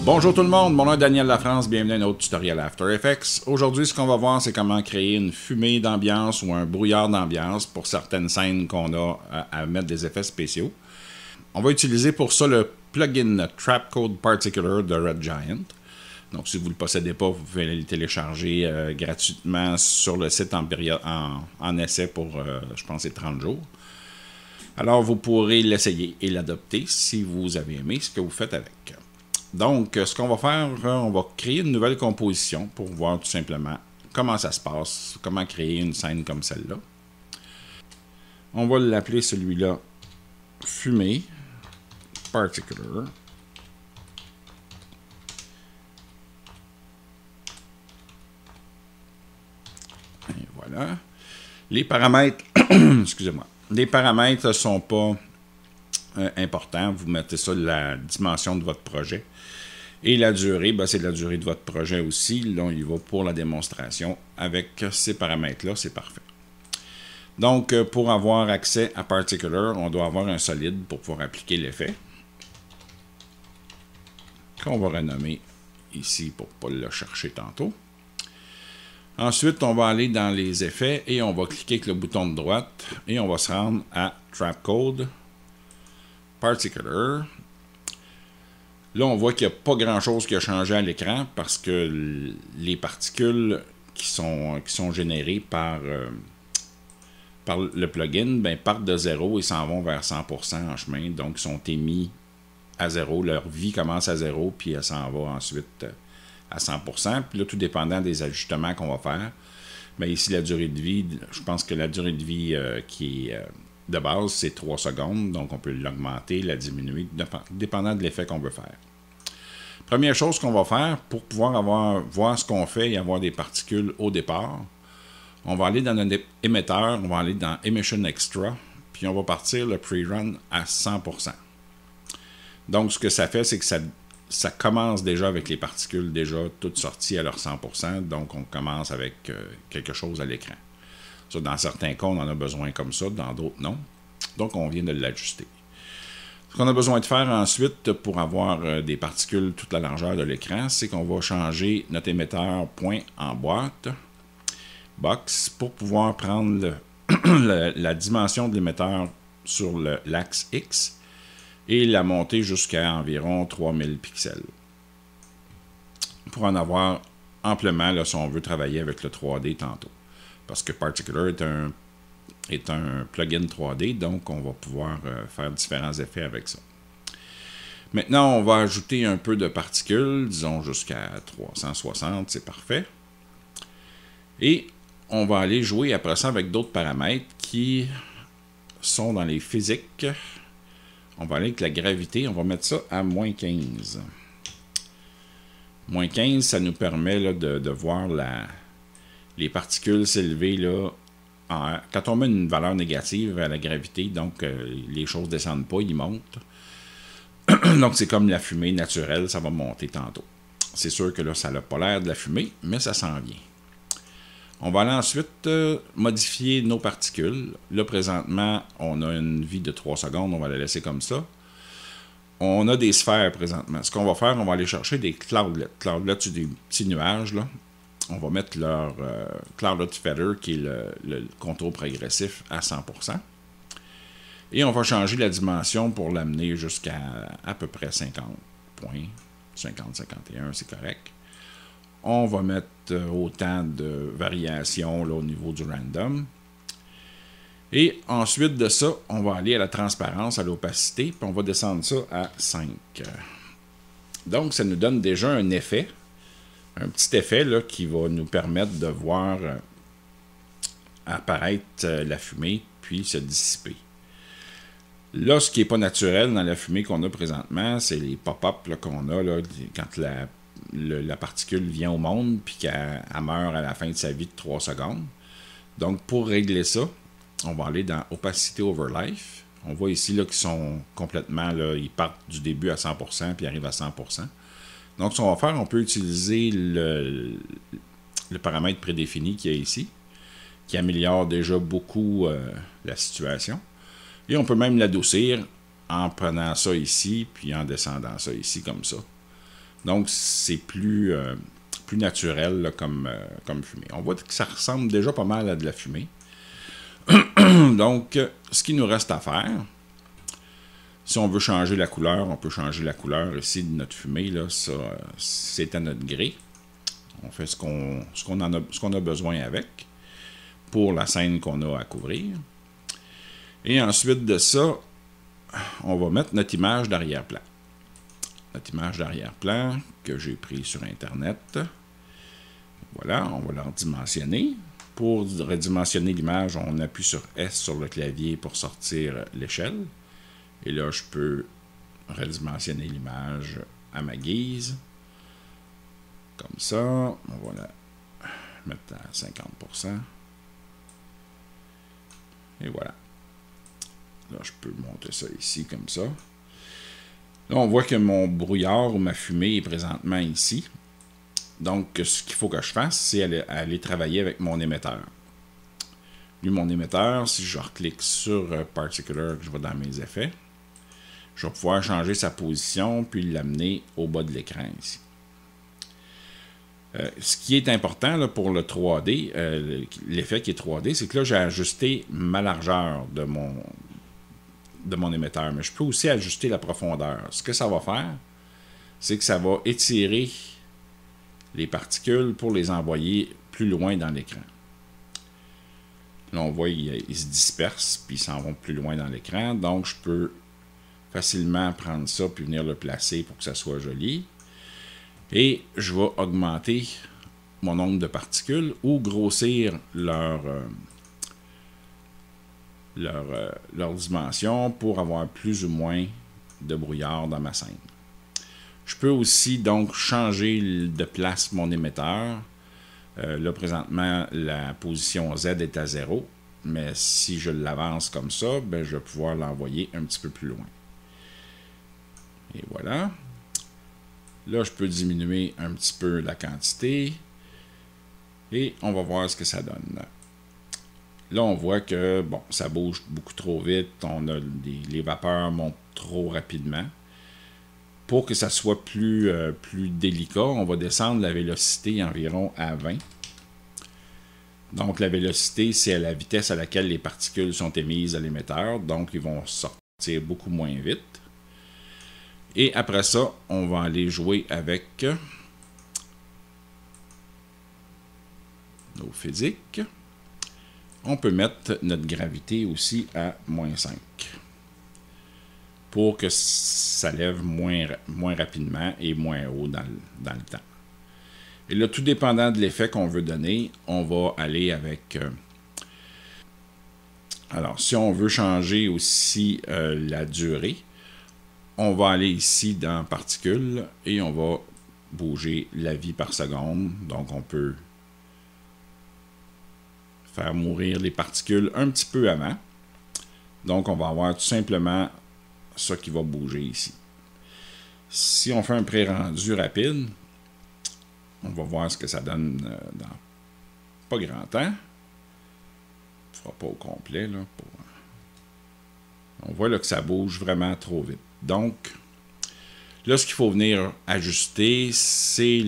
Bonjour tout le monde, mon nom est Daniel Lafrance, bienvenue à un autre tutoriel After Effects. Aujourd'hui, ce qu'on va voir, c'est comment créer une fumée d'ambiance ou un brouillard d'ambiance pour certaines scènes qu'on a à mettre des effets spéciaux. On va utiliser pour ça le plugin Trapcode Particular de Red Giant. Donc, si vous ne le possédez pas, vous pouvez le télécharger gratuitement sur le site en essai pour, je pense, 30 jours. Alors, vous pourrez l'essayer et l'adopter si vous avez aimé ce que vous faites avec. Donc, ce qu'on va faire, on va créer une nouvelle composition pour voir tout simplement comment ça se passe, comment créer une scène comme celle-là. On va l'appeler celui-là Fumée Particular. Et voilà. Les paramètres, excusez-moi, les paramètres ne sont pas importants. Vous mettez ça la dimension de votre projet. Et la durée, ben, c'est la durée de votre projet aussi. Là, on y va pour la démonstration. Avec ces paramètres-là, c'est parfait. Donc, pour avoir accès à Particular, on doit avoir un solide pour pouvoir appliquer l'effet. Qu'on va renommer ici pour ne pas le chercher tantôt. Ensuite, on va aller dans les effets et on va cliquer avec le bouton de droite et on va se rendre à Trapcode Particular. Là, on voit qu'il n'y a pas grand-chose qui a changé à l'écran parce que les particules qui sont générées par le plugin ben, partent de 0 et s'en vont vers 100% en chemin. Donc, ils sont émis à 0. Leur vie commence à 0 puis elle s'en va ensuite à 100%. Puis là, tout dépendant des ajustements qu'on va faire. Ben, ici, la durée de vie, je pense que la durée de vie qui est de base, c'est 3 secondes. Donc, on peut l'augmenter, la diminuer, dépendant de l'effet qu'on veut faire. Première chose qu'on va faire, pour pouvoir voir ce qu'on fait et avoir des particules au départ, on va aller dans notre émetteur, on va aller dans Emission Extra, puis on va partir le pre-run à 100%. Donc, ce que ça fait, c'est que ça commence déjà avec les particules déjà toutes sorties à leur 100%. Donc, on commence avec quelque chose à l'écran. Ça, dans certains cas, on en a besoin comme ça, dans d'autres, non. Donc, on vient de l'ajuster. Ce qu'on a besoin de faire ensuite pour avoir des particules toute la largeur de l'écran, c'est qu'on va changer notre émetteur point en boîte, box, pour pouvoir prendre la dimension de l'émetteur sur l'axe X et la monter jusqu'à environ 3000 pixels. Pour en avoir amplement là, si on veut travailler avec le 3D tantôt. Parce que Particular est un plugin 3D, donc on va pouvoir faire différents effets avec ça. Maintenant, on va ajouter un peu de particules, disons jusqu'à 360, c'est parfait. Et on va aller jouer après ça avec d'autres paramètres qui sont dans les physiques. On va aller avec la gravité, on va mettre ça à moins 15. Moins 15, ça nous permet là, de voir les particules s'élever là. Quand on met une valeur négative à la gravité, donc les choses ne descendent pas, ils montent. Donc c'est comme la fumée naturelle, ça va monter tantôt. C'est sûr que là, ça n'a pas l'air de la fumée, mais ça s'en vient. On va aller ensuite modifier nos particules. Là, présentement, on a une vie de 3 secondes, on va la laisser comme ça. On a des sphères présentement. Ce qu'on va faire, on va aller chercher des cloudlets. Cloudlets, c'est des petits nuages, là. On va mettre leur Cloudlet Feather, qui est le contour progressif, à 100%. Et on va changer la dimension pour l'amener jusqu'à à peu près 50 points. 50-51, c'est correct. On va mettre autant de variations là, au niveau du random. Et ensuite de ça, on va aller à la transparence, à l'opacité, puis on va descendre ça à 5. Donc, ça nous donne déjà un effet. Un petit effet là, qui va nous permettre de voir apparaître la fumée puis se dissiper. Là, ce qui n'est pas naturel dans la fumée qu'on a présentement, c'est les pop-up qu'on a là, quand la particule vient au monde puis qu'elle meurt à la fin de sa vie de 3 secondes. Donc, pour régler ça, on va aller dans Opacity Over Life. On voit ici qu'ils sont complètement, là, ils partent du début à 100% puis arrivent à 100%. Donc, ce qu'on va faire, on peut utiliser le paramètre prédéfini qu'il y a ici, qui améliore déjà beaucoup la situation. Et on peut même l'adoucir en prenant ça ici, puis en descendant ça ici, comme ça. Donc, c'est plus naturel là, comme fumée. On voit que ça ressemble déjà pas mal à de la fumée. Donc, ce qu'il nous reste à faire, si on veut changer la couleur, on peut changer la couleur ici de notre fumée. Là, ça, c'est à notre gré. On fait ce qu'on a besoin avec pour la scène qu'on a à couvrir. Et ensuite de ça, on va mettre notre image d'arrière-plan. Notre image d'arrière-plan que j'ai prise sur Internet. Voilà, on va la redimensionner. Pour redimensionner l'image, on appuie sur S sur le clavier pour sortir l'échelle. Et là, je peux redimensionner l'image à ma guise. Comme ça. On va la mettre à 50%. Et voilà. Là, je peux monter ça ici comme ça. Là, on voit que mon brouillard ou ma fumée est présentement ici. Donc, ce qu'il faut que je fasse, c'est aller travailler avec mon émetteur. Lui, mon émetteur, si je reclique sur Particular, que je vais dans mes effets, je vais pouvoir changer sa position puis l'amener au bas de l'écran ici. Ce qui est important là, pour le 3D, l'effet qui est 3D, c'est que là, j'ai ajusté ma largeur de mon émetteur. Mais je peux aussi ajuster la profondeur. Ce que ça va faire, c'est que ça va étirer les particules pour les envoyer plus loin dans l'écran. Là, on voit qu'ils se dispersent, puis ils s'en vont plus loin dans l'écran. Donc, je peux facilement prendre ça, puis venir le placer pour que ça soit joli. Et je vais augmenter mon nombre de particules ou grossir leur dimension pour avoir plus ou moins de brouillard dans ma scène. Je peux aussi donc changer de place mon émetteur. Là, présentement, la position Z est à 0, mais si je l'avance comme ça, ben, je vais pouvoir l'envoyer un petit peu plus loin. Et voilà. Là, je peux diminuer un petit peu la quantité. Et on va voir ce que ça donne. Là, on voit que bon, ça bouge beaucoup trop vite. Les vapeurs montent trop rapidement. Pour que ça soit plus délicat, on va descendre la vélocité environ à 20. Donc, la vélocité, c'est à la vitesse à laquelle les particules sont émises à l'émetteur. Donc, ils vont sortir beaucoup moins vite. Et après ça, on va aller jouer avec nos physiques. On peut mettre notre gravité aussi à -5 pour que ça lève moins rapidement et moins haut dans le temps. Et là, tout dépendant de l'effet qu'on veut donner, on va aller avec... alors, si on veut changer aussi la durée, on va aller ici dans Particules et on va bouger la vie par seconde. Donc, on peut faire mourir les particules un petit peu avant. Donc, on va avoir tout simplement ça qui va bouger ici. Si on fait un pré-rendu rapide, on va voir ce que ça donne dans pas grand temps. On ne fera pas au complet. Là, on voit là, que ça bouge vraiment trop vite. Donc, là, ce qu'il faut venir ajuster, c'est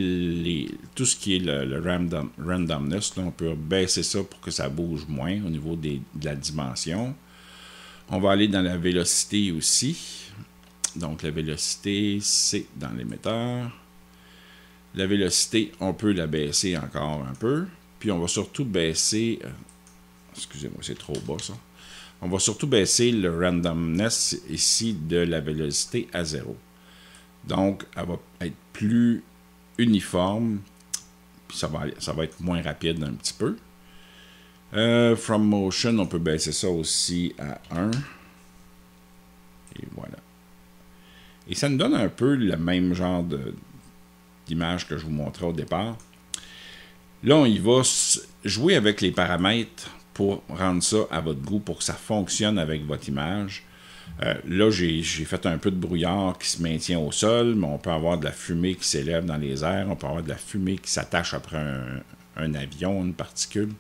tout ce qui est le randomness. Là, on peut baisser ça pour que ça bouge moins au niveau de la dimension. On va aller dans la vélocité aussi. Donc, la vélocité, c'est dans l'émetteur. La vélocité, on peut la baisser encore un peu. Puis, on va surtout baisser... excusez-moi, c'est trop bas, ça. On va surtout baisser le randomness ici de la vélocité à 0. Donc, elle va être plus uniforme. Puis, ça va être moins rapide un petit peu. From Motion, on peut baisser ça aussi à 1. Et voilà. Et ça nous donne un peu le même genre d'image que je vous montrais au départ. Là, on y va jouer avec les paramètres pour rendre ça à votre goût, pour que ça fonctionne avec votre image. Là, j'ai fait un peu de brouillard qui se maintient au sol, mais on peut avoir de la fumée qui s'élève dans les airs, on peut avoir de la fumée qui s'attache après un avion, une particule.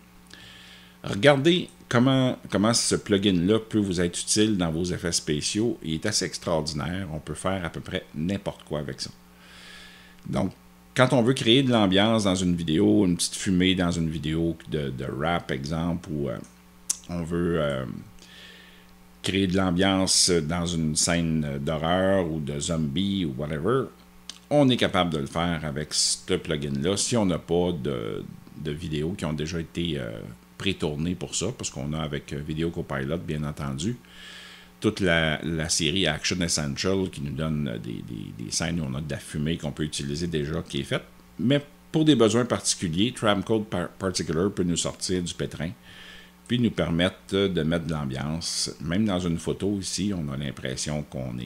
Regardez comment ce plugin-là peut vous être utile dans vos effets spéciaux. Il est assez extraordinaire. On peut faire à peu près n'importe quoi avec ça. Donc, quand on veut créer de l'ambiance dans une vidéo, une petite fumée dans une vidéo de rap, exemple, ou on veut créer de l'ambiance dans une scène d'horreur ou de zombie ou whatever, on est capable de le faire avec ce plugin-là si on n'a pas de vidéos qui ont déjà été pré-tournées pour ça, parce qu'on a avec Video Copilot, bien entendu, toute la série Action Essential qui nous donne des scènes où on a de la fumée qu'on peut utiliser déjà qui est faite. Mais pour des besoins particuliers, Tramcode Particular peut nous sortir du pétrin puis nous permettre de mettre de l'ambiance. Même dans une photo ici, on a l'impression qu'on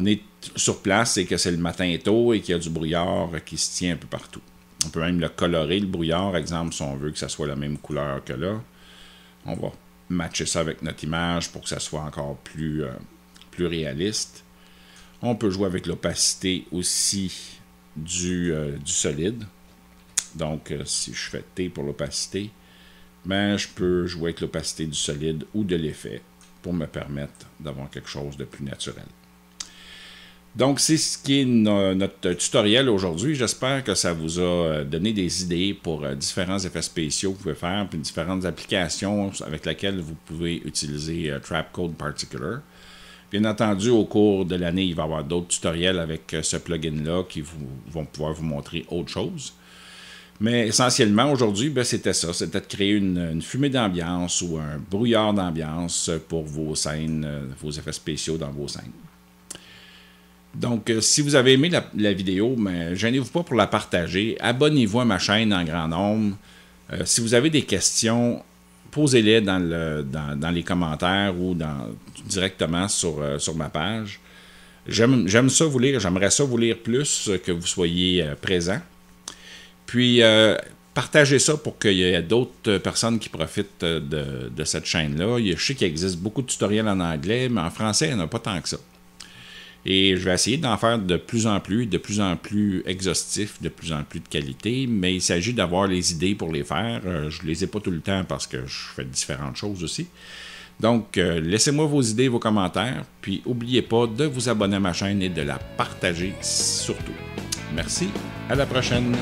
est sur place et que c'est le matin tôt et qu'il y a du brouillard qui se tient un peu partout. On peut même le colorer, le brouillard, exemple, si on veut que ça soit la même couleur que là. On va matcher ça avec notre image pour que ça soit encore plus réaliste. On peut jouer avec l'opacité aussi du solide. Donc, si je fais T pour l'opacité, ben, je peux jouer avec l'opacité du solide ou de l'effet pour me permettre d'avoir quelque chose de plus naturel. Donc, c'est ce qui est notre tutoriel aujourd'hui. J'espère que ça vous a donné des idées pour différents effets spéciaux que vous pouvez faire, puis différentes applications avec lesquelles vous pouvez utiliser Trapcode Particular. Bien entendu, au cours de l'année, il va y avoir d'autres tutoriels avec ce plugin-là qui vont pouvoir vous montrer autre chose. Mais essentiellement, aujourd'hui, ben, c'était ça. C'était de créer une fumée d'ambiance ou un brouillard d'ambiance pour vos scènes, vos effets spéciaux dans vos scènes. Donc, si vous avez aimé la vidéo, ben, gênez-vous pas pour la partager. Abonnez-vous à ma chaîne en grand nombre. Si vous avez des questions, posez-les dans les commentaires ou directement sur ma page. J'aime ça vous lire. J'aimerais ça vous lire plus, que vous soyez présent. Puis, partagez ça pour qu'il y ait d'autres personnes qui profitent de cette chaîne-là. Je sais qu'il existe beaucoup de tutoriels en anglais, mais en français, il n'y en a pas tant que ça. Et je vais essayer d'en faire de plus en plus exhaustifs, de plus en plus de qualité, mais il s'agit d'avoir les idées pour les faire. Je ne les ai pas tout le temps parce que je fais différentes choses aussi. Donc, laissez-moi vos idées, vos commentaires, puis n'oubliez pas de vous abonner à ma chaîne et de la partager surtout. Merci, à la prochaine!